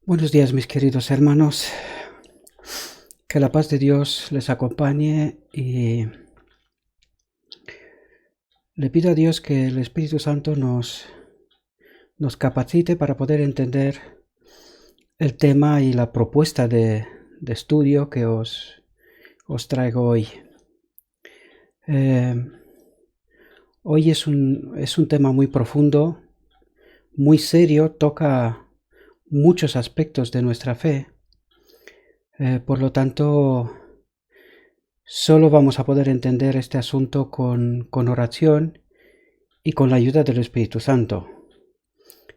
Buenos días, mis queridos hermanos. Que la paz de Dios les acompañe y le pido a Dios que el Espíritu Santo nos capacite para poder entender el tema y la propuesta de estudio que os traigo hoy. Hoy es un tema muy profundo, muy serio, toca muchos aspectos de nuestra fe. Por lo tanto, solo vamos a poder entender este asunto con oración y con la ayuda del Espíritu Santo.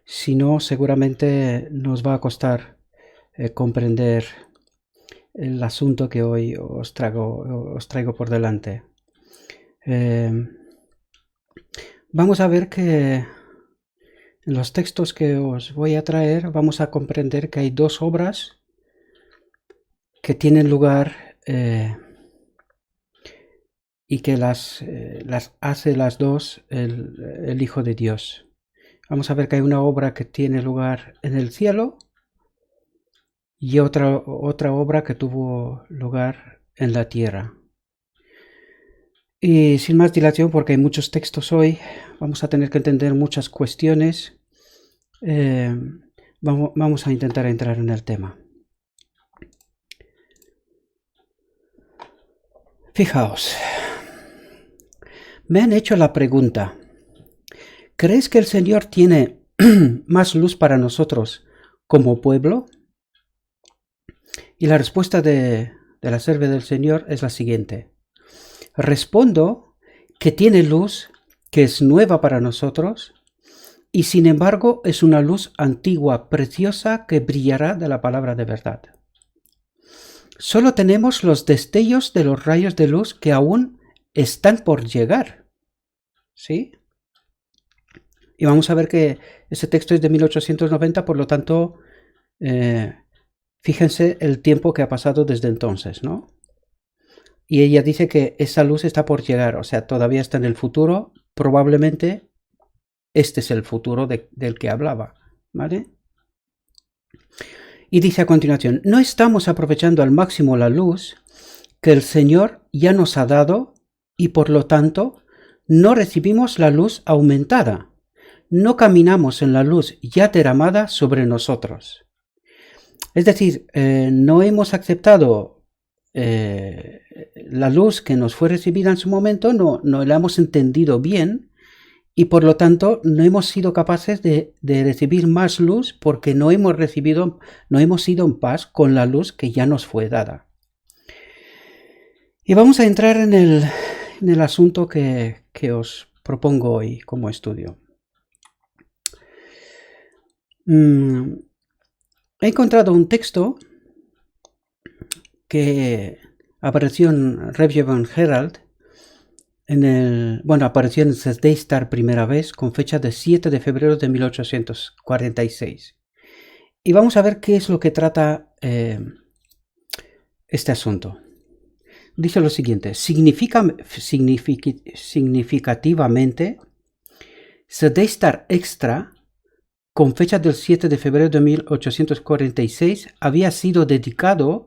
Si no, seguramente nos va a costar comprender el asunto que hoy os traigo por delante. Vamos a ver que en los textos que os voy a traer vamos a comprender que hay dos obras que tienen lugar y que las hace las dos el Hijo de Dios. Vamos a ver que hay una obra que tiene lugar en el cielo y otra obra que tuvo lugar en la tierra. Y sin más dilación, porque hay muchos textos hoy, vamos a tener que entender muchas cuestiones. Vamos a intentar entrar en el tema. Fijaos, me han hecho la pregunta: ¿crees que el Señor tiene más luz para nosotros como pueblo? Y la respuesta de la sierva del Señor es la siguiente: respondo que tiene luz que es nueva para nosotros, y sin embargo es una luz antigua, preciosa, que brillará de la palabra de verdad. Solo tenemos los destellos de los rayos de luz que aún están por llegar. ¿Sí? Y vamos a ver que ese texto es de 1890, por lo tanto, fíjense el tiempo que ha pasado desde entonces, ¿no? Y ella dice que esa luz está por llegar, o sea, todavía está en el futuro. Probablemente este es el futuro del que hablaba, ¿vale? Y dice a continuación: no estamos aprovechando al máximo la luz que el Señor ya nos ha dado y por lo tanto no recibimos la luz aumentada. No caminamos en la luz ya derramada sobre nosotros. Es decir, no hemos aceptado la luz que nos fue recibida en su momento, no la hemos entendido bien, y por lo tanto no hemos sido capaces de recibir más luz, porque no hemos ido en paz con la luz que ya nos fue dada. Y vamos a entrar en el asunto que os propongo hoy como estudio. He encontrado un texto que apareció en Review Herald, apareció en The Daystar primera vez, con fecha de 7 de febrero de 1846. Y vamos a ver qué es lo que trata este asunto. Dice lo siguiente: significativamente, The Daystar Extra, con fecha del 7 de febrero de 1846, había sido dedicado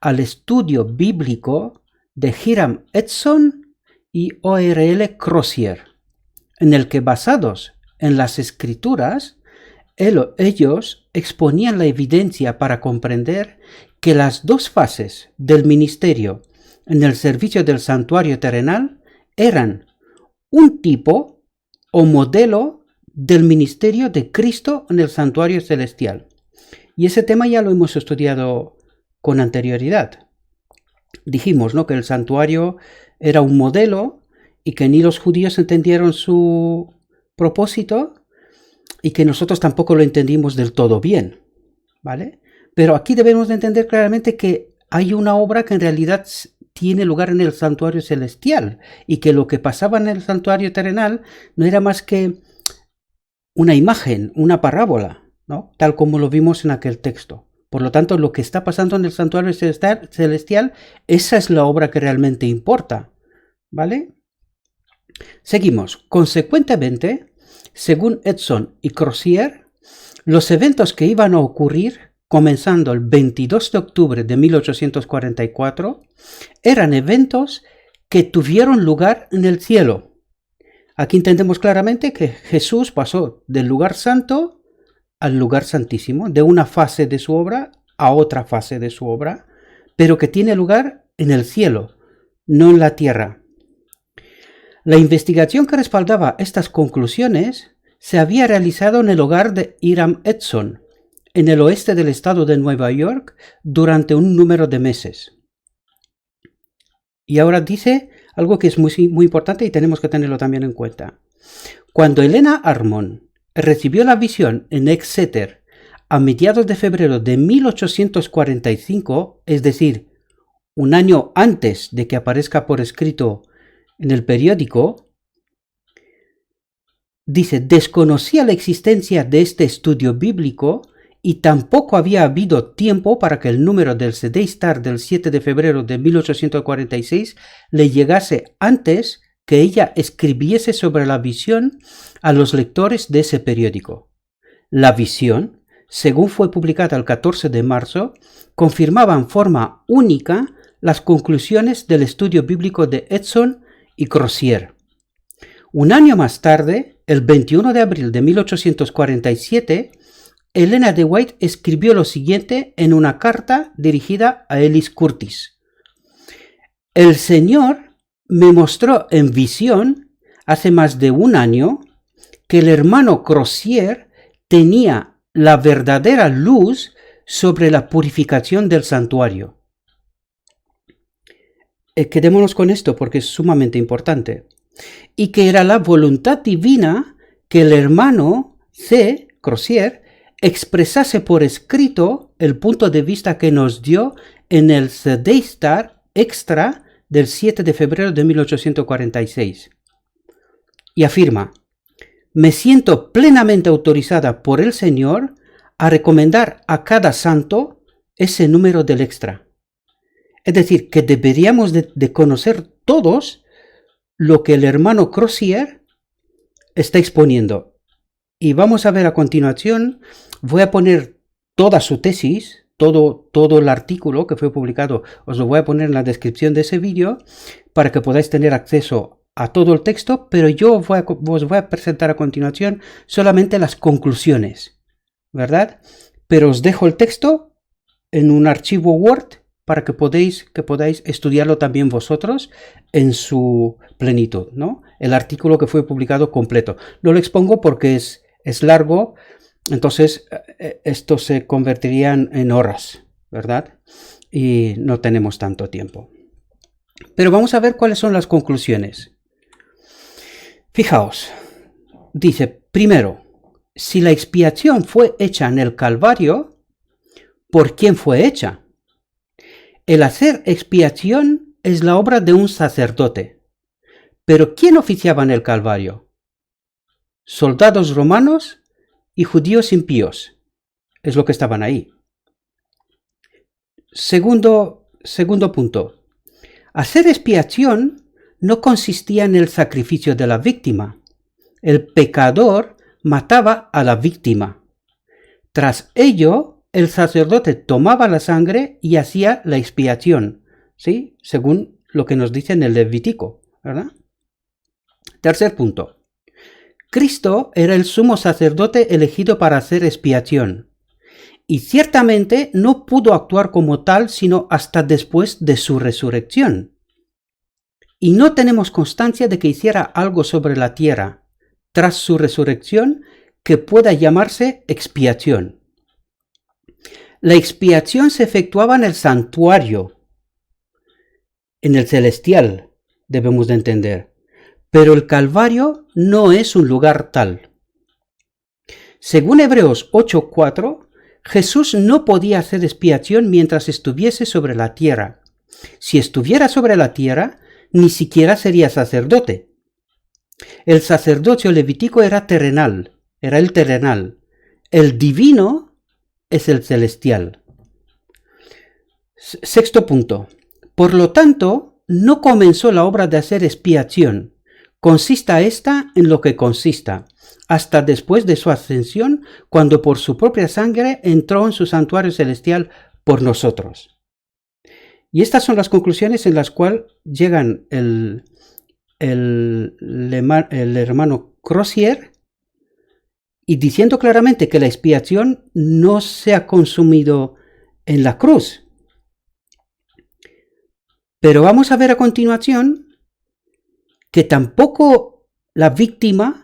al estudio bíblico de Hiram Edson y O.R.L. Crozier, en el que, basados en las escrituras, ellos exponían la evidencia para comprender que las dos fases del ministerio en el servicio del santuario terrenal eran un tipo o modelo del ministerio de Cristo en el santuario celestial. Y ese tema ya lo hemos estudiado con anterioridad. Dijimos, ¿no?, que el santuario era un modelo y que ni los judíos entendieron su propósito y que nosotros tampoco lo entendimos del todo bien, ¿vale? Pero aquí debemos de entender claramente que hay una obra que en realidad tiene lugar en el santuario celestial, y que lo que pasaba en el santuario terrenal no era más que una imagen, una parábola, ¿no?, tal como lo vimos en aquel texto. Por lo tanto, lo que está pasando en el santuario celestial, esa es la obra que realmente importa, ¿vale? Seguimos. Consecuentemente, según Edson y Crozier, los eventos que iban a ocurrir comenzando el 22 de octubre de 1844, eran eventos que tuvieron lugar en el cielo. Aquí entendemos claramente que Jesús pasó del lugar santo al lugar santísimo, de una fase de su obra a otra fase de su obra, pero que tiene lugar en el cielo, no en la tierra. La investigación que respaldaba estas conclusiones se había realizado en el hogar de Hiram Edson, en el oeste del estado de Nueva York, durante un número de meses. Y ahora dice algo que es muy importante y tenemos que tenerlo también en cuenta. Cuando Elena Armon recibió la visión en Exeter a mediados de febrero de 1845, es decir, un año antes de que aparezca por escrito en el periódico, dice, desconocía la existencia de este estudio bíblico y tampoco había habido tiempo para que el número del Sunday Star del 7 de febrero de 1846 le llegase antes que ella escribiese sobre la visión a los lectores de ese periódico. La visión, según fue publicada el 14 de marzo, confirmaba en forma única las conclusiones del estudio bíblico de Edson y Crozier. Un año más tarde, el 21 de abril de 1847, Elena de White escribió lo siguiente en una carta dirigida a Ellis Curtis. El Señor me mostró en visión hace más de un año que el hermano Crozier tenía la verdadera luz sobre la purificación del santuario. Quedémonos con esto porque es sumamente importante. Y que era la voluntad divina que el hermano C. Crozier expresase por escrito el punto de vista que nos dio en el Sunday Star Extra del 7 de febrero de 1846. Y afirma, me siento plenamente autorizada por el Señor a recomendar a cada santo ese número del Extra. Es decir, que deberíamos de conocer todos lo que el hermano Crozier está exponiendo. Y vamos a ver a continuación, voy a poner toda su tesis, todo el artículo que fue publicado, os lo voy a poner en la descripción de ese vídeo para que podáis tener acceso a todo el texto, pero yo os voy a presentar a continuación solamente las conclusiones, ¿verdad? Pero os dejo el texto en un archivo Word para que podáis estudiarlo también vosotros en su plenitud, ¿no? El artículo que fue publicado completo. No lo expongo porque es largo, entonces esto se convertiría en horas, ¿verdad? Y no tenemos tanto tiempo. Pero vamos a ver cuáles son las conclusiones. Fijaos, dice, primero, si la expiación fue hecha en el Calvario, ¿por quién fue hecha? El hacer expiación es la obra de un sacerdote. ¿Pero quién oficiaba en el Calvario? Soldados romanos y judíos impíos. Es lo que estaban ahí. Segundo punto. Hacer expiación no consistía en el sacrificio de la víctima. El pecador mataba a la víctima. Tras ello, el sacerdote tomaba la sangre y hacía la expiación, ¿sí? Según lo que nos dice en el Levítico, ¿verdad? Tercer punto. Cristo era el sumo sacerdote elegido para hacer expiación, y ciertamente no pudo actuar como tal sino hasta después de su resurrección. Y no tenemos constancia de que hiciera algo sobre la tierra, tras su resurrección, que pueda llamarse expiación. La expiación se efectuaba en el santuario, en el celestial, debemos de entender. Pero el Calvario no es un lugar tal. Según Hebreos 8:4, Jesús no podía hacer expiación mientras estuviese sobre la tierra. Si estuviera sobre la tierra, ni siquiera sería sacerdote. El sacerdocio levítico era terrenal, era el terrenal. El divino es el celestial. Sexto punto. Por lo tanto, no comenzó la obra de hacer expiación. Consista esta en lo que consista, hasta después de su ascensión, cuando por su propia sangre entró en su santuario celestial por nosotros. Y estas son las conclusiones en las cuales llegan el hermano Crozier, y diciendo claramente que la expiación no se ha consumido en la cruz. Pero vamos a ver a continuación que tampoco la víctima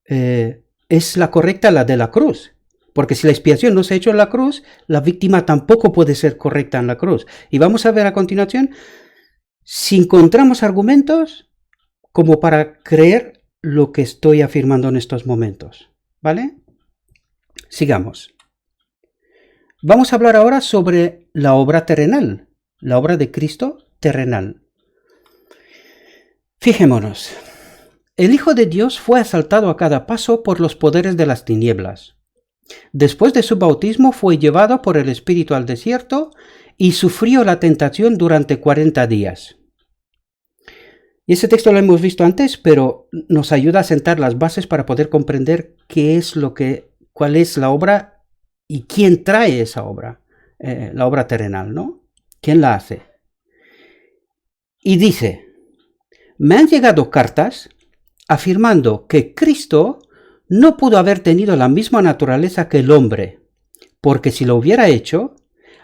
es la correcta, la de la cruz. Porque si la expiación no se ha hecho en la cruz, la víctima tampoco puede ser correcta en la cruz. Y vamos a ver a continuación si encontramos argumentos como para creer lo que estoy afirmando en estos momentos. ¿Vale? Sigamos. Vamos a hablar ahora sobre la obra terrenal, la obra de Cristo terrenal. Fijémonos. El Hijo de Dios fue asaltado a cada paso por los poderes de las tinieblas. Después de su bautismo fue llevado por el Espíritu al desierto y sufrió la tentación durante 40 días. Y ese texto lo hemos visto antes, pero nos ayuda a sentar las bases para poder comprender cuál es la obra y quién trae esa obra, la obra terrenal, ¿no? ¿Quién la hace? Y dice, me han llegado cartas afirmando que Cristo no pudo haber tenido la misma naturaleza que el hombre, porque si lo hubiera hecho,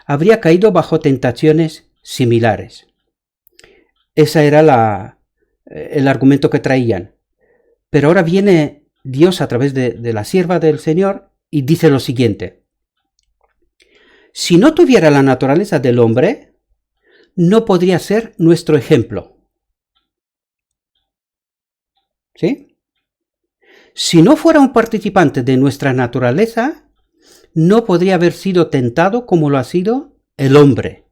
habría caído bajo tentaciones similares. Ese era el argumento que traían. Pero ahora viene Dios a través de la sierva del Señor y dice lo siguiente. Si no tuviera la naturaleza del hombre, no podría ser nuestro ejemplo. ¿Sí? Si no fuera un participante de nuestra naturaleza, no podría haber sido tentado como lo ha sido el hombre.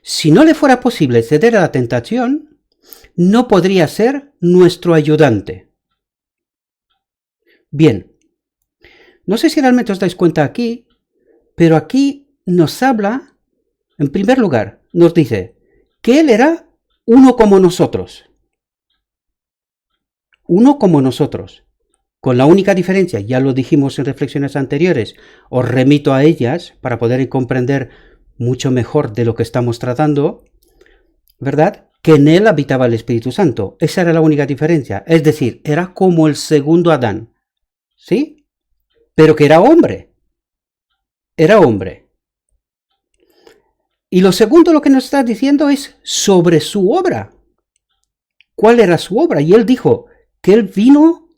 Si no le fuera posible ceder a la tentación, no podría ser nuestro ayudante. Bien, no sé si realmente os dais cuenta aquí, pero aquí nos habla, en primer lugar, nos dice que Él era uno como nosotros. Uno como nosotros, con la única diferencia, ya lo dijimos en reflexiones anteriores, os remito a ellas para poder comprender mucho mejor de lo que estamos tratando, ¿verdad? Que en él habitaba el Espíritu Santo. Esa era la única diferencia. Es decir, era como el segundo Adán, ¿sí? Pero que era hombre. Era hombre. Y lo segundo, lo que nos está diciendo es sobre su obra. ¿Cuál era su obra? Y él dijo que él vino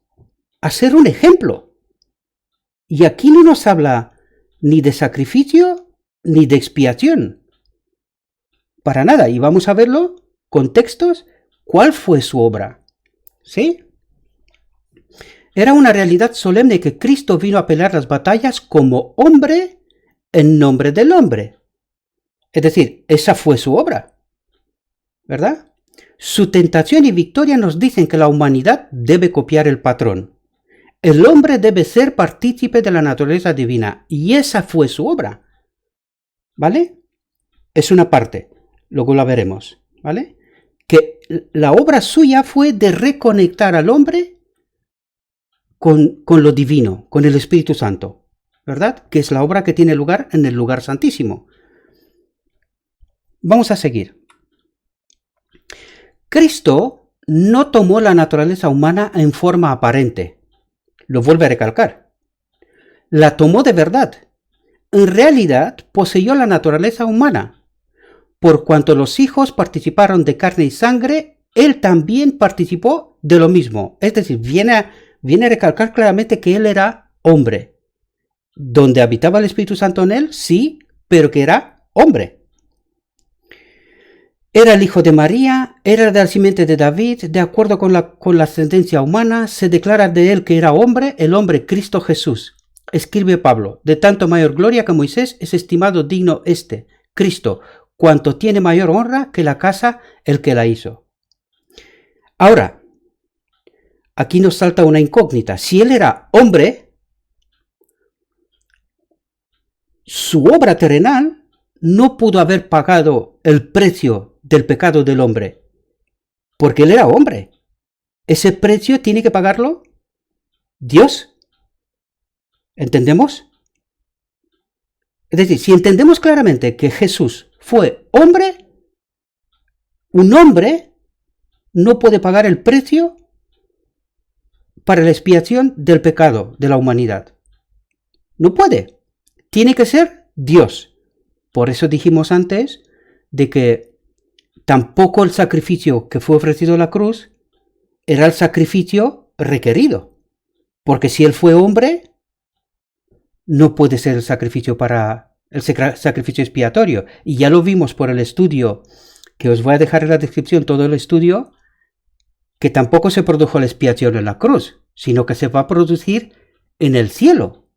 a ser un ejemplo. Y aquí no nos habla ni de sacrificio ni de expiación. Para nada. Y vamos a verlo con textos. ¿Cuál fue su obra? ¿Sí? Era una realidad solemne que Cristo vino a pelear las batallas como hombre en nombre del hombre. Es decir, esa fue su obra. ¿Verdad? Su tentación y victoria nos dicen que la humanidad debe copiar el patrón. El hombre debe ser partícipe de la naturaleza divina, y esa fue su obra. ¿Vale? Es una parte, luego la veremos, ¿vale? Que la obra suya fue de reconectar al hombre con lo divino, con el Espíritu Santo, ¿verdad? Que es la obra que tiene lugar en el lugar santísimo. Vamos a seguir. Cristo no tomó la naturaleza humana en forma aparente. Lo vuelve a recalcar. La tomó de verdad. En realidad poseyó la naturaleza humana. Por cuanto los hijos participaron de carne y sangre, él también participó de lo mismo. Es decir, viene a recalcar claramente que él era hombre. Donde habitaba el Espíritu Santo en él, sí, pero que era hombre. Era el hijo de María, era de la simiente de David, de acuerdo con la ascendencia humana, se declara de él que era hombre, el hombre Cristo Jesús. Escribe Pablo, de tanto mayor gloria que Moisés es estimado digno Cristo, cuanto tiene mayor honra que la casa el que la hizo. Ahora, aquí nos salta una incógnita. Si él era hombre, su obra terrenal no pudo haber pagado el precio del pecado del hombre, porque él era hombre. ese precio tiene que pagarlo Dios. ¿Entendemos? Es decir, si entendemos claramente que Jesús fue hombre, un hombre no puede pagar el precio para la expiación del pecado de la humanidad. No puede. Tiene que ser Dios. Por eso dijimos antes de que tampoco el sacrificio que fue ofrecido en la cruz era el sacrificio requerido. Porque si él fue hombre, no puede ser el sacrificio para el sacrificio expiatorio. Y ya lo vimos por el estudio, que os voy a dejar en la descripción todo el estudio, que tampoco se produjo la expiación en la cruz, sino que se va a producir en el cielo.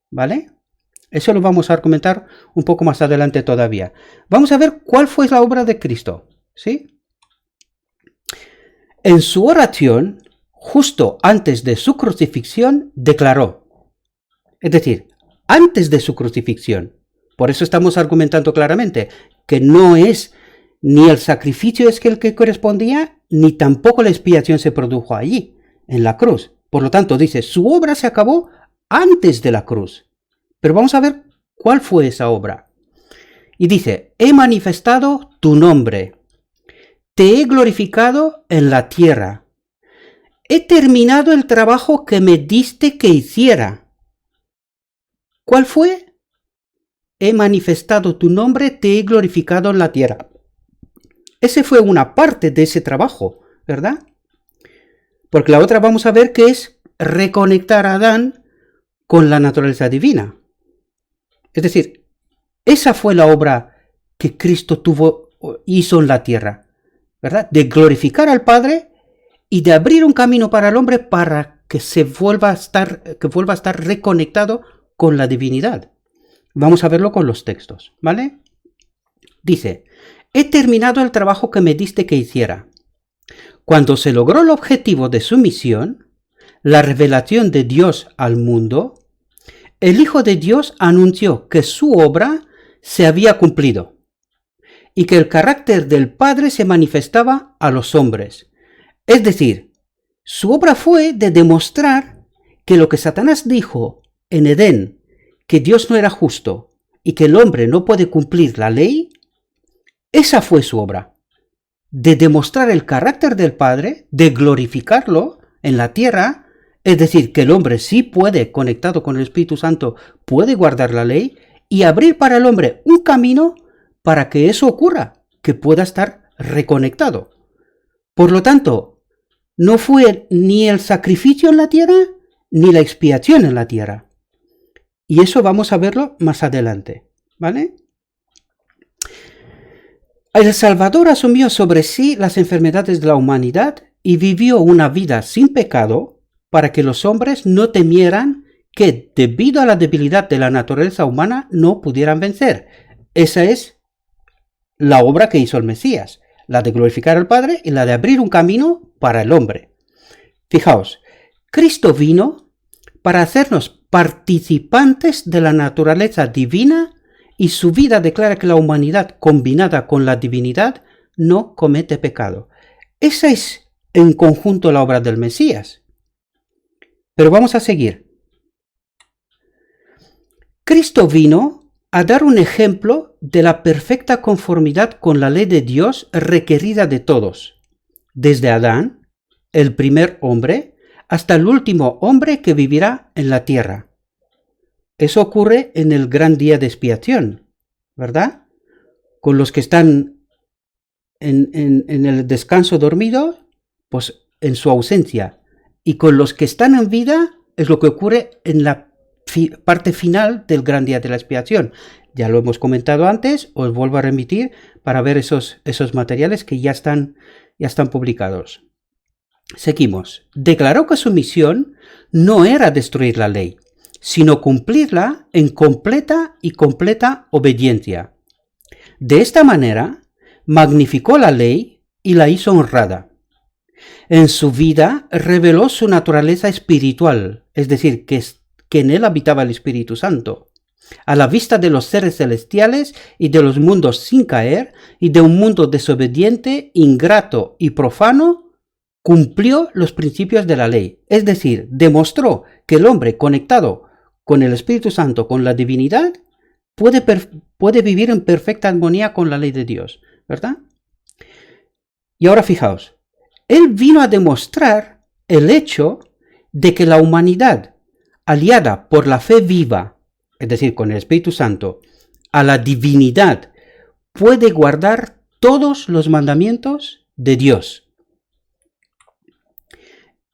¿Vale? Eso lo vamos a comentar un poco más adelante todavía. Vamos a ver cuál fue la obra de Cristo. ¿Sí? En su oración, justo antes de su crucifixión, declaró. Es decir, antes de su crucifixión. Por eso estamos argumentando claramente que no es ni el sacrificio es el que correspondía, ni tampoco la expiación se produjo allí, en la cruz. Por lo tanto, dice, su obra se acabó antes de la cruz. Pero vamos a ver cuál fue esa obra. Y dice, he manifestado tu nombre, te he glorificado en la tierra, he terminado el trabajo que me diste que hiciera. ¿Cuál fue? He manifestado tu nombre, te he glorificado en la tierra. Ese fue una parte de ese trabajo, ¿verdad? Porque la otra vamos a ver que es reconectar a Adán con la naturaleza divina. Es decir, esa fue la obra que Cristo hizo en la tierra, ¿verdad? De glorificar al Padre y de abrir un camino para el hombre para que vuelva a estar reconectado con la divinidad. Vamos a verlo con los textos, ¿vale? Dice, he terminado el trabajo que me diste que hiciera. Cuando se logró el objetivo de su misión, la revelación de Dios al mundo, el Hijo de Dios anunció que su obra se había cumplido y que el carácter del Padre se manifestaba a los hombres. Es decir, su obra fue de demostrar que lo que Satanás dijo en Edén, que Dios no era justo y que el hombre no puede cumplir la ley, esa fue su obra, de demostrar el carácter del Padre, de glorificarlo en la tierra. Es decir, que el hombre sí puede, conectado con el Espíritu Santo, puede guardar la ley y abrir para el hombre un camino para que eso ocurra, que pueda estar reconectado. Por lo tanto, no fue ni el sacrificio en la tierra, ni la expiación en la tierra. Y eso vamos a verlo más adelante, ¿vale? El Salvador asumió sobre sí las enfermedades de la humanidad y vivió una vida sin pecado, para que los hombres no temieran que, debido a la debilidad de la naturaleza humana, no pudieran vencer. Esa es la obra que hizo el Mesías, la de glorificar al Padre y la de abrir un camino para el hombre. Fijaos, Cristo vino para hacernos participantes de la naturaleza divina y su vida declara que la humanidad combinada con la divinidad no comete pecado. Esa es en conjunto la obra del Mesías. Pero vamos a seguir. Cristo vino a dar un ejemplo de la perfecta conformidad con la ley de Dios requerida de todos, desde Adán, el primer hombre, hasta el último hombre que vivirá en la tierra. Eso ocurre en el gran día de expiación, ¿verdad? Con los que están en el descanso dormido, pues en su ausencia. Y con los que están en vida es lo que ocurre en la parte final del gran día de la expiación. Ya lo hemos comentado antes, os vuelvo a remitir para ver esos materiales que ya están publicados. Seguimos. Declaró que su misión no era destruir la ley, sino cumplirla en completa obediencia. De esta manera, magnificó la ley y la hizo honrada. En su vida reveló su naturaleza espiritual, es decir, que en él habitaba el Espíritu Santo, a la vista de los seres celestiales y de los mundos sin caer, y de un mundo desobediente, ingrato y profano, cumplió los principios de la ley, es decir, demostró que el hombre conectado con el Espíritu Santo, con la divinidad, puede vivir en perfecta armonía con la ley de Dios, ¿verdad? Y ahora fijaos, él vino a demostrar el hecho de que la humanidad, aliada por la fe viva, es decir, con el Espíritu Santo, a la divinidad, puede guardar todos los mandamientos de Dios.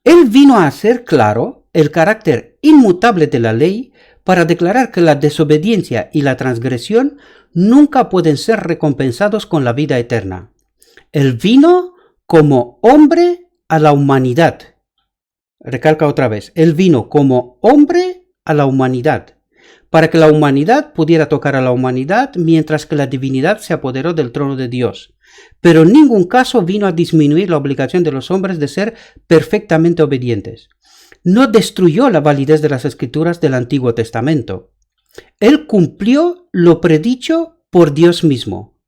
Él vino a hacer claro el carácter inmutable de la ley para declarar que la desobediencia y la transgresión nunca pueden ser recompensados con la vida eterna. Él vino como hombre a la humanidad. Recalca otra vez, él vino como hombre a la humanidad, para que la humanidad pudiera tocar a la humanidad mientras que la divinidad se apoderó del trono de Dios. Pero en ningún caso vino a disminuir la obligación de los hombres de ser perfectamente obedientes. No destruyó la validez de las escrituras del Antiguo Testamento. Él cumplió lo predicho por Dios mismo.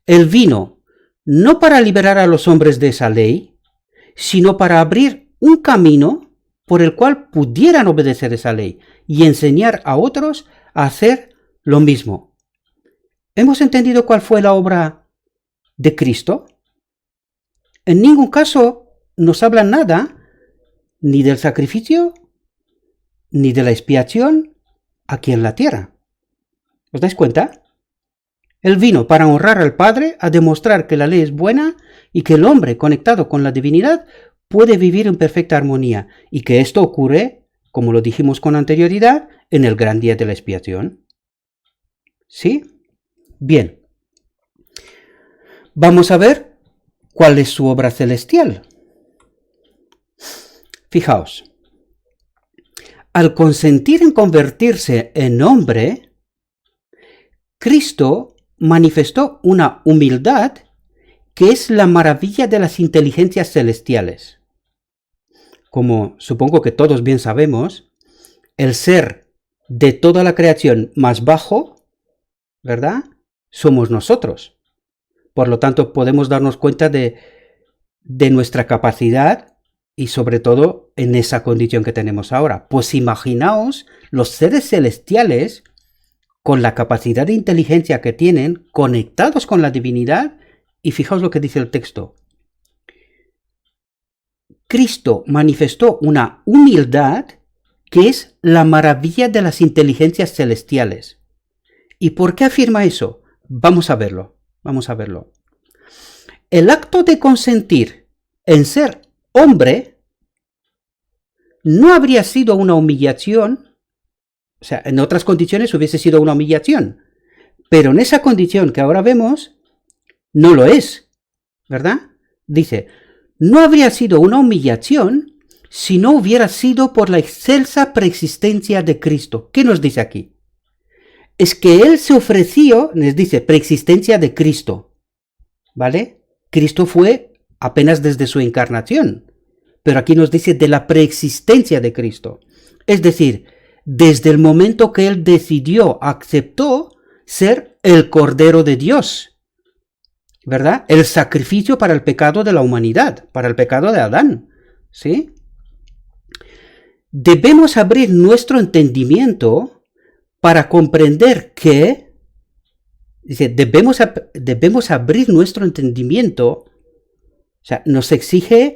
Él vino no para liberar a los hombres de esa ley, sino para abrir un camino por el cual pudieran obedecer esa ley y enseñar a otros a hacer lo mismo. ¿Hemos entendido cuál fue la obra de Cristo? En ningún caso nos habla nada ni del sacrificio ni de la expiación aquí en la tierra. ¿Os dais cuenta? Él vino para honrar al Padre, a demostrar que la ley es buena y que el hombre conectado con la divinidad puede vivir en perfecta armonía, y que esto ocurre, como lo dijimos con anterioridad, en el gran día de la expiación. ¿Sí? Bien. Vamos a ver cuál es su obra celestial. Fijaos. Al consentir en convertirse en hombre, Cristo manifestó una humildad que es la maravilla de las inteligencias celestiales. Como supongo que todos bien sabemos, el ser de toda la creación más bajo, ¿verdad?, somos nosotros. Por lo tanto, podemos darnos cuenta de nuestra capacidad y sobre todo en esa condición que tenemos ahora. Pues imaginaos los seres celestiales con la capacidad de inteligencia que tienen, conectados con la divinidad, y fijaos lo que dice el texto. Cristo manifestó una humildad que es la maravilla de las inteligencias celestiales. ¿Y por qué afirma eso? Vamos a verlo. El acto de consentir en ser hombre no habría sido una humillación, o sea, en otras condiciones hubiese sido una humillación, pero en esa condición que ahora vemos, no lo es, ¿verdad? Dice, no habría sido una humillación si no hubiera sido por la excelsa preexistencia de Cristo. ¿Qué nos dice aquí? Es que Él se ofreció, les dice, preexistencia de Cristo, ¿vale? Cristo fue apenas desde su encarnación, pero aquí nos dice de la preexistencia de Cristo. Es decir, desde el momento que Él decidió, aceptó ser el Cordero de Dios, ¿verdad? El sacrificio para el pecado de la humanidad, para el pecado de Adán, ¿sí? Debemos abrir nuestro entendimiento para comprender que, dice, debemos abrir nuestro entendimiento, o sea, nos exige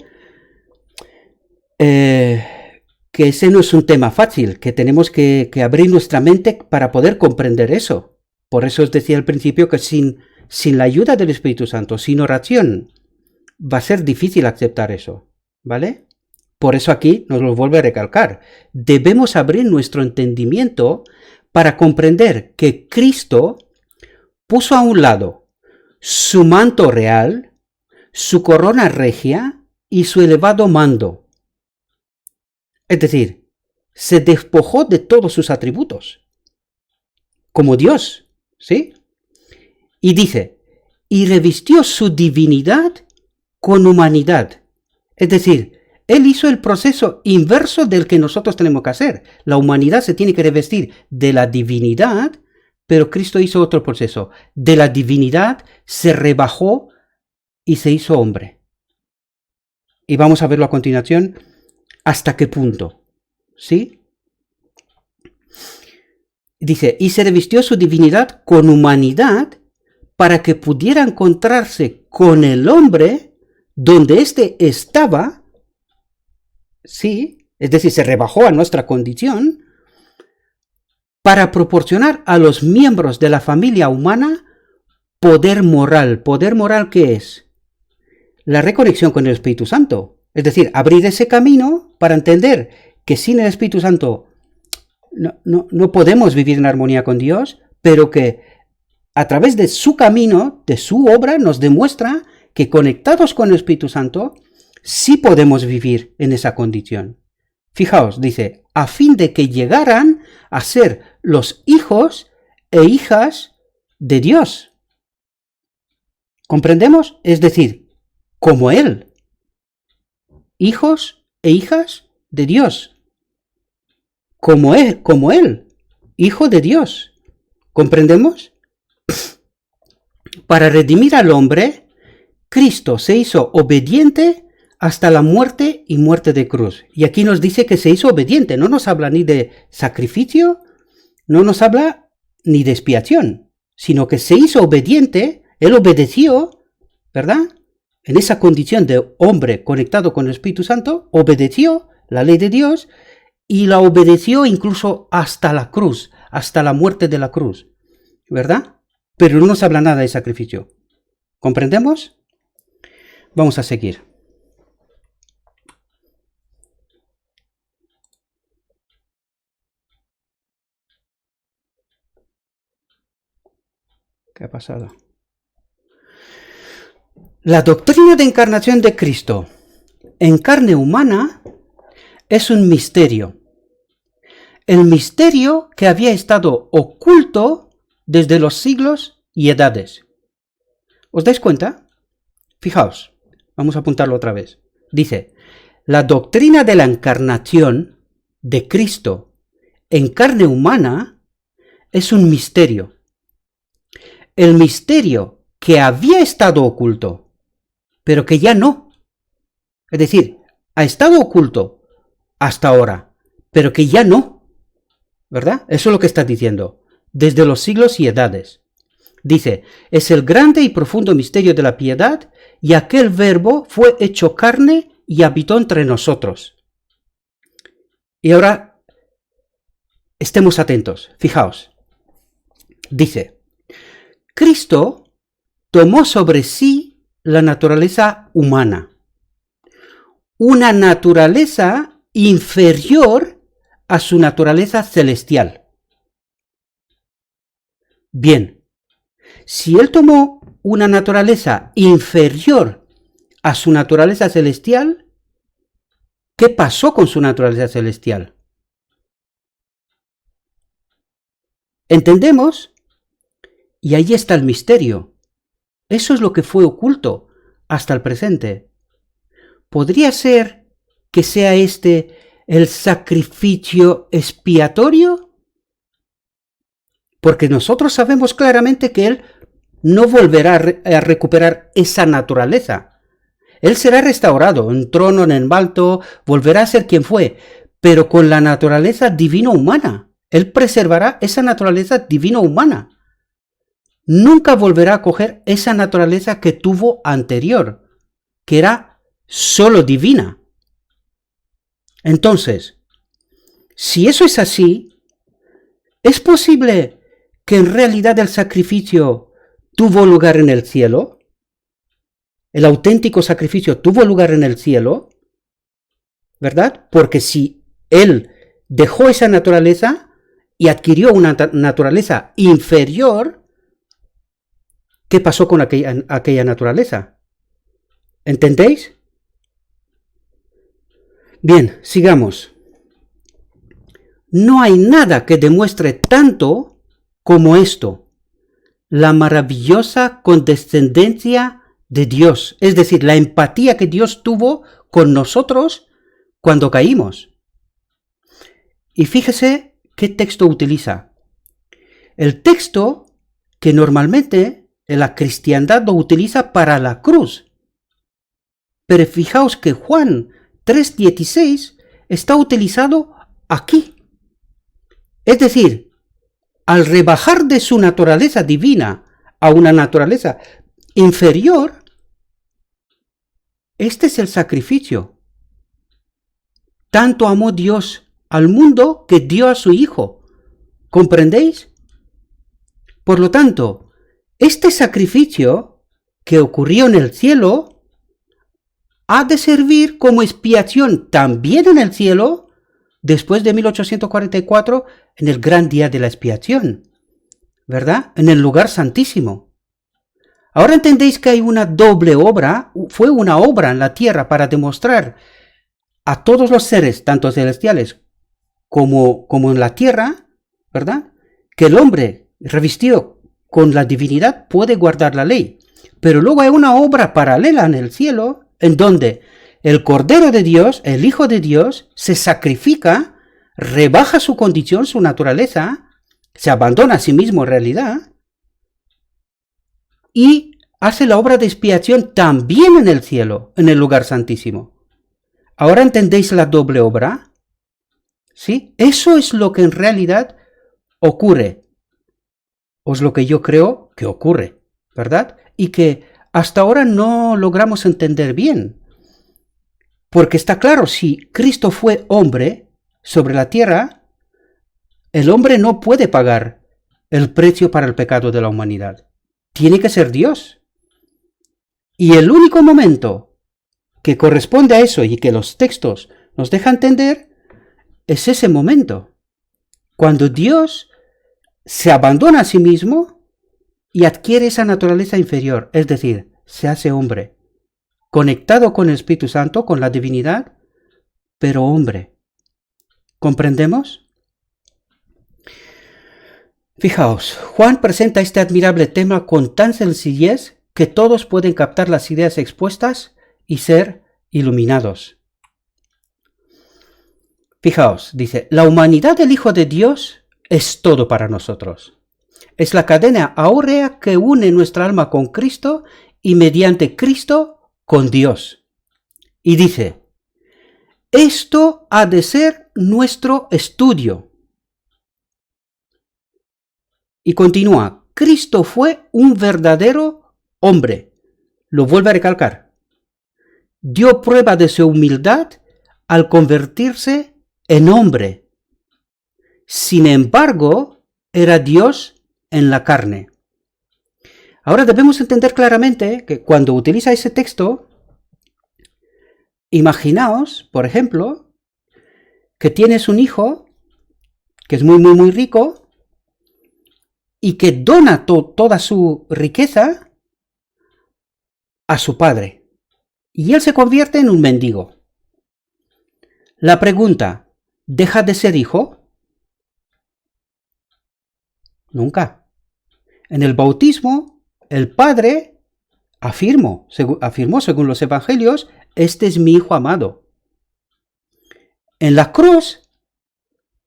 que ese no es un tema fácil, que tenemos que abrir nuestra mente para poder comprender eso. Por eso os decía al principio que sin la ayuda del Espíritu Santo, sin oración, va a ser difícil aceptar eso, ¿vale? Por eso aquí nos lo vuelve a recalcar. Debemos abrir nuestro entendimiento para comprender que Cristo puso a un lado su manto real, su corona regia y su elevado mando. Es decir, se despojó de todos sus atributos, como Dios, ¿sí? Y dice, y revistió su divinidad con humanidad. Es decir, Él hizo el proceso inverso del que nosotros tenemos que hacer. La humanidad se tiene que revestir de la divinidad, pero Cristo hizo otro proceso. De la divinidad se rebajó y se hizo hombre. Y vamos a verlo a continuación hasta qué punto. ¿Sí? Dice, y se revistió su divinidad con humanidad para que pudiera encontrarse con el hombre donde éste estaba. Sí, es decir, se rebajó a nuestra condición para proporcionar a los miembros de la familia humana poder moral. ¿Poder moral qué es? La reconexión con el Espíritu Santo. Es decir, abrir ese camino para entender que sin el Espíritu Santo no podemos vivir en armonía con Dios, pero que a través de su camino, de su obra, nos demuestra que conectados con el Espíritu Santo, sí podemos vivir en esa condición. Fijaos, dice, a fin de que llegaran a ser los hijos e hijas de Dios. ¿Comprendemos? Es decir, como Él. Hijos e hijas de Dios. Como Él, Hijo de Dios. ¿Comprendemos? Para redimir al hombre, Cristo se hizo obediente hasta la muerte y muerte de cruz. Y aquí nos dice que se hizo obediente. No nos habla ni de sacrificio, no nos habla ni de expiación, sino que se hizo obediente. Él obedeció, ¿verdad? En esa condición de hombre conectado con el Espíritu Santo, obedeció la ley de Dios y la obedeció incluso hasta la cruz, hasta la muerte de la cruz, ¿verdad? Pero no nos habla nada de sacrificio. ¿Comprendemos? Vamos a seguir. ¿Qué ha pasado? La doctrina de encarnación de Cristo en carne humana es un misterio. El misterio que había estado oculto desde los siglos y edades. ¿Os dais cuenta? Fijaos, vamos a apuntarlo otra vez. Dice, la doctrina de la encarnación de Cristo en carne humana es un misterio. El misterio que había estado oculto, pero que ya no. Es decir, ha estado oculto hasta ahora, pero que ya no. ¿Verdad? Eso es lo que está diciendo. Desde los siglos y edades. Dice, es el grande y profundo misterio de la piedad, y aquel verbo fue hecho carne y habitó entre nosotros. Y ahora, estemos atentos. Fijaos. Dice, Cristo tomó sobre sí la naturaleza humana. Una naturaleza inferior a su naturaleza celestial. Bien, si Él tomó una naturaleza inferior a su naturaleza celestial, ¿qué pasó con su naturaleza celestial? ¿Entendemos? Y ahí está el misterio. Eso es lo que fue oculto hasta el presente. ¿Podría ser que sea este el sacrificio expiatorio? Porque nosotros sabemos claramente que Él no volverá a recuperar esa naturaleza. Él será restaurado, en trono, en el alto, volverá a ser quien fue, pero con la naturaleza divino-humana. Él preservará esa naturaleza divino-humana. Nunca volverá a coger esa naturaleza que tuvo anterior, que era solo divina. Entonces, si eso es así, ¿es posible que en realidad el sacrificio tuvo lugar en el cielo? El auténtico sacrificio tuvo lugar en el cielo, ¿verdad? Porque si Él dejó esa naturaleza y adquirió una naturaleza inferior, ¿qué pasó con aquella naturaleza? ¿Entendéis? Bien, sigamos. No hay nada que demuestre tanto como esto, la maravillosa condescendencia de Dios, es decir, la empatía que Dios tuvo con nosotros cuando caímos. Y fíjese qué texto utiliza. El texto que normalmente la cristiandad lo utiliza para la cruz. Pero fijaos que Juan 3:16 está utilizado aquí. Es decir, al rebajar de su naturaleza divina a una naturaleza inferior, este es el sacrificio. Tanto amó Dios al mundo que dio a su Hijo. ¿Comprendéis? Por lo tanto, este sacrificio que ocurrió en el cielo ha de servir como expiación también en el cielo después de 1844 en el gran día de la expiación, ¿verdad? En el lugar santísimo. Ahora entendéis que hay una doble obra, fue una obra en la tierra para demostrar a todos los seres, tanto celestiales como en la tierra, ¿verdad? Que el hombre revestido con la divinidad puede guardar la ley. Pero luego hay una obra paralela en el cielo, en donde el Cordero de Dios, el Hijo de Dios, se sacrifica, rebaja su condición, su naturaleza, se abandona a sí mismo en realidad, y hace la obra de expiación también en el cielo, en el lugar santísimo. ¿Ahora entendéis la doble obra? ¿Sí? Eso es lo que en realidad ocurre. O es lo que yo creo que ocurre, ¿verdad? Y que hasta ahora no logramos entender bien. Porque está claro, si Cristo fue hombre sobre la tierra, el hombre no puede pagar el precio para el pecado de la humanidad. Tiene que ser Dios. Y el único momento que corresponde a eso y que los textos nos dejan entender es ese momento, cuando Dios se abandona a sí mismo y adquiere esa naturaleza inferior, es decir, se hace hombre, conectado con el Espíritu Santo, con la divinidad, pero hombre. ¿Comprendemos? Fijaos, Juan presenta este admirable tema con tan sencillez que todos pueden captar las ideas expuestas y ser iluminados. Fijaos, dice, la humanidad del Hijo de Dios es todo para nosotros. Es la cadena áurea que une nuestra alma con Cristo y mediante Cristo con Dios. Y dice, esto ha de ser nuestro estudio. Y continúa, Cristo fue un verdadero hombre. Lo vuelve a recalcar. Dio prueba de su humildad al convertirse en hombre. Sin embargo, era Dios en la carne. Ahora debemos entender claramente que cuando utiliza ese texto, imaginaos, por ejemplo, que tienes un hijo que es muy rico y que dona toda su riqueza a su padre. Y él se convierte en un mendigo. La pregunta, ¿deja de ser hijo? Nunca. En el bautismo, el padre afirmó según los evangelios, este es mi hijo amado. En la cruz,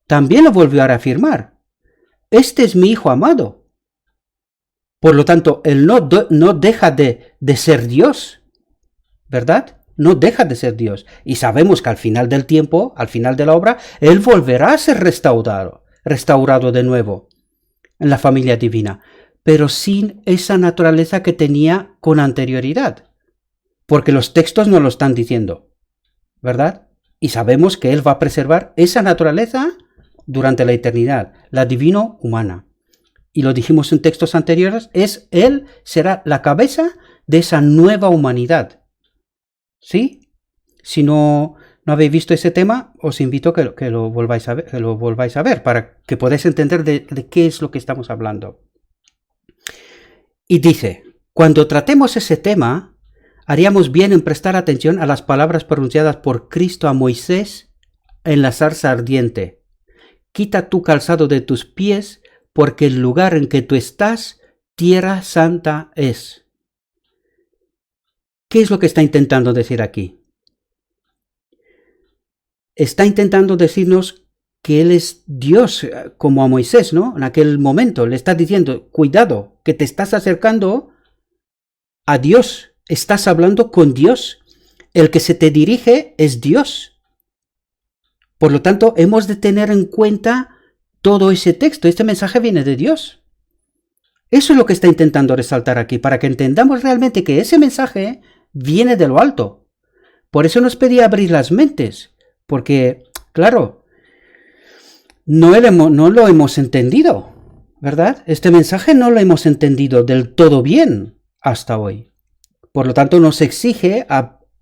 también lo volvió a reafirmar. Este es mi hijo amado. Por lo tanto, él no deja de ser Dios. ¿Verdad? No deja de ser Dios. Y sabemos que al final del tiempo, al final de la obra, Él volverá a ser restaurado de nuevo en la familia divina, pero sin esa naturaleza que tenía con anterioridad. Porque los textos no lo están diciendo, ¿verdad? Y sabemos que Él va a preservar esa naturaleza durante la eternidad, la divino-humana. Y lo dijimos en textos anteriores, Él será la cabeza de esa nueva humanidad. ¿Sí? Si no habéis visto ese tema, os invito a que lo volváis a ver, para que podáis entender de qué es lo que estamos hablando. Y dice, cuando tratemos ese tema, haríamos bien en prestar atención a las palabras pronunciadas por Cristo a Moisés en la zarza ardiente. Quita tu calzado de tus pies, porque el lugar en que tú estás, tierra santa es. ¿Qué es lo que está intentando decir aquí? Está intentando decirnos que Él es Dios, como a Moisés, ¿no? En aquel momento le está diciendo, cuidado, que te estás acercando a Dios, estás hablando con Dios. el que se te dirige es Dios. Por lo tanto, hemos de tener en cuenta todo ese texto. Este mensaje viene de Dios. Eso es lo que está intentando resaltar aquí, para que entendamos realmente que ese mensaje viene de lo alto. Por eso nos pedía abrir las mentes, porque, claro, no lo hemos entendido, ¿verdad? Este mensaje no lo hemos entendido del todo bien hasta hoy. Por lo tanto, nos exige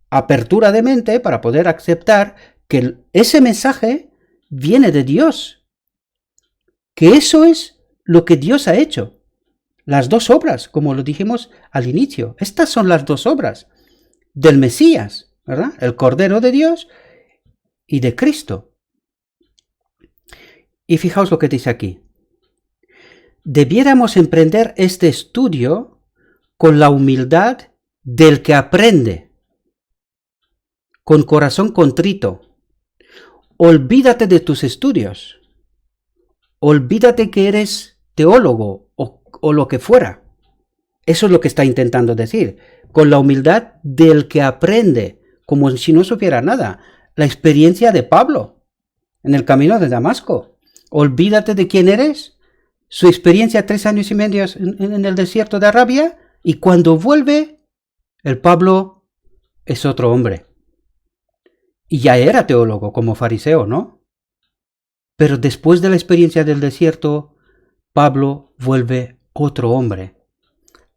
apertura de mente para poder aceptar que ese mensaje viene de Dios. Que eso es lo que Dios ha hecho. Las dos obras, como lo dijimos al inicio. Estas son las dos obras del Mesías, ¿verdad? El Cordero de Dios y de Cristo. Y fijaos lo que dice aquí. Debiéramos emprender este estudio con la humildad del que aprende, con corazón contrito. Olvídate de tus estudios. Olvídate que eres teólogo o lo que fuera. Eso es lo que está intentando decir. Con la humildad del que aprende, como si no supiera nada. La experiencia de Pablo en el camino de Damasco. Olvídate de quién eres. Su experiencia 3 años y medio en el desierto de Arabia. Y cuando vuelve, el Pablo es otro hombre. Y ya era teólogo como fariseo, ¿no? Pero después de la experiencia del desierto, Pablo vuelve otro hombre.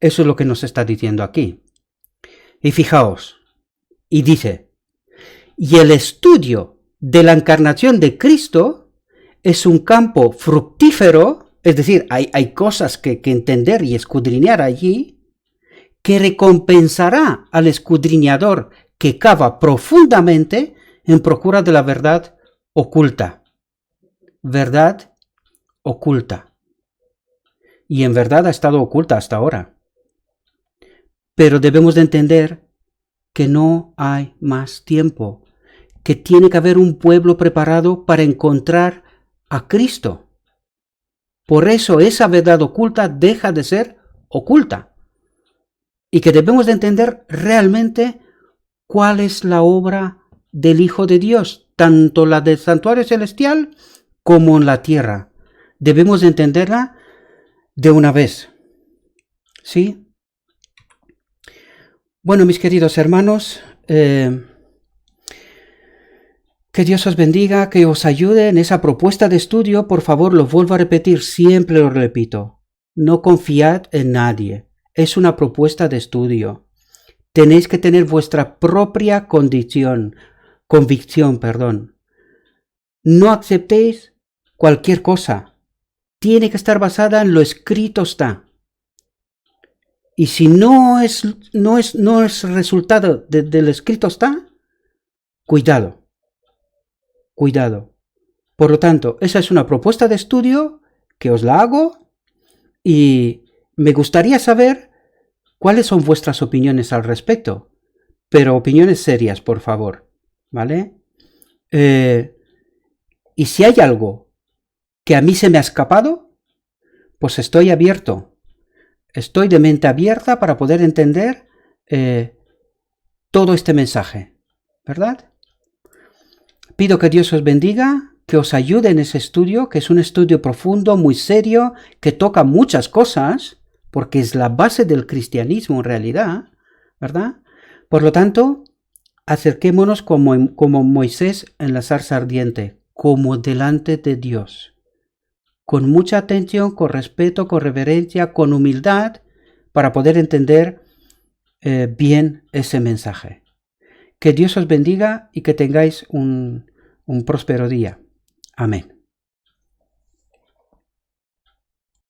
Eso es lo que nos está diciendo aquí. Y fijaos, y dice, y el estudio de la encarnación de Cristo es un campo fructífero, es decir, hay cosas que entender y escudriñar allí, que recompensará al escudriñador que cava profundamente en procura de la verdad oculta. Verdad oculta. Y en verdad ha estado oculta hasta ahora. Pero debemos de entender que no hay más tiempo, que tiene que haber un pueblo preparado para encontrar a Cristo. Por eso esa verdad oculta deja de ser oculta. Y que debemos de entender realmente cuál es la obra del Hijo de Dios, tanto la del santuario celestial como en la tierra. Debemos de entenderla de una vez. ¿Sí? Bueno, mis queridos hermanos, que Dios os bendiga, que os ayude en esa propuesta de estudio. Por favor, lo vuelvo a repetir, siempre lo repito. No confiad en nadie. Es una propuesta de estudio. Tenéis que tener vuestra propia convicción. No aceptéis cualquier cosa. Tiene que estar basada en lo escrito está. Y si no es resultado del escrito está, cuidado. Por lo tanto, esa es una propuesta de estudio que os la hago y me gustaría saber cuáles son vuestras opiniones al respecto. Pero opiniones serias, por favor. ¿Vale? Y si hay algo que a mí se me ha escapado, pues estoy abierto. Estoy de mente abierta para poder entender todo este mensaje, ¿verdad? Pido que Dios os bendiga, que os ayude en ese estudio, que es un estudio profundo, muy serio, que toca muchas cosas, porque es la base del cristianismo en realidad, ¿verdad? Por lo tanto, acerquémonos como Moisés en la zarza ardiente, como delante de Dios. Con mucha atención, con respeto, con reverencia, con humildad, para poder entender bien ese mensaje. Que Dios os bendiga y que tengáis un próspero día. Amén.